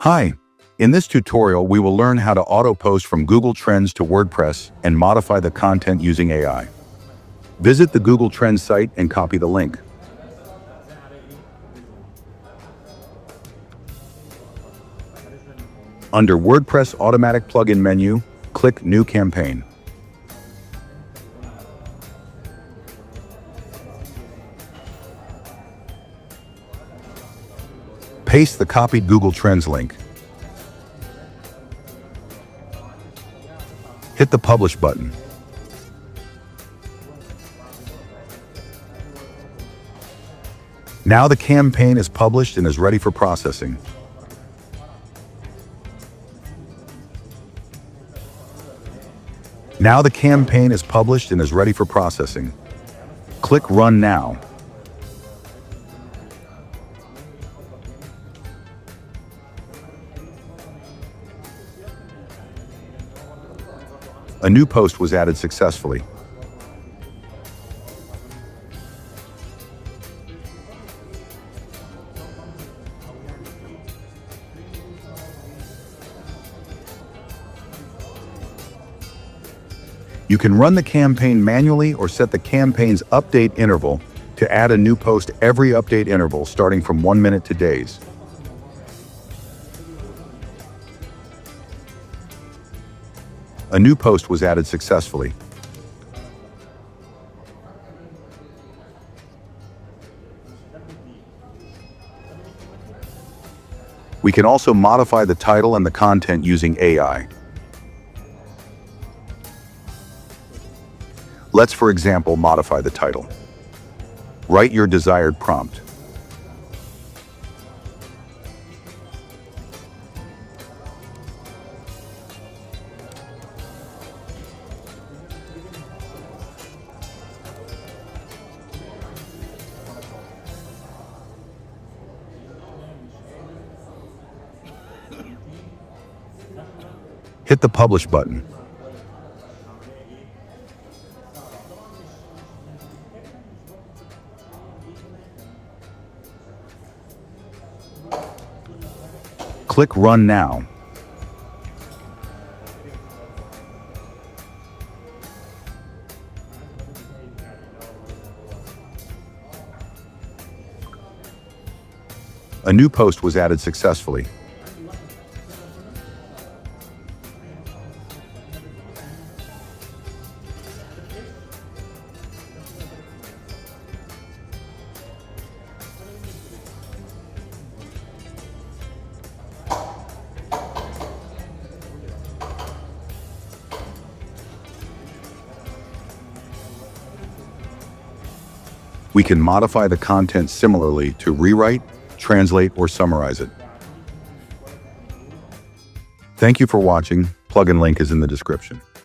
Hi, in this tutorial we will learn how to auto-post from Google Trends to WordPress and modify the content using AI. Visit the Google Trends site and copy the link. Under WordPress Automatic Plugin menu, click New Campaign. Paste the copied Google Trends link. Hit the Publish button. Now the campaign is published and is ready for processing. Now the campaign is published and is ready for processing. Click Run Now. A new post was added successfully. You can run the campaign manually or set the campaign's update interval to add a new post every update interval starting from 1 minute to days. A new post was added successfully. We can also modify the title and the content using AI. Let's, for example, modify the title. Write your desired prompt. Hit the Publish button. Click Run Now. A new post was added successfully. We can modify the content similarly to rewrite, translate, or summarize it. Thank you for watching. Plugin link is in the description.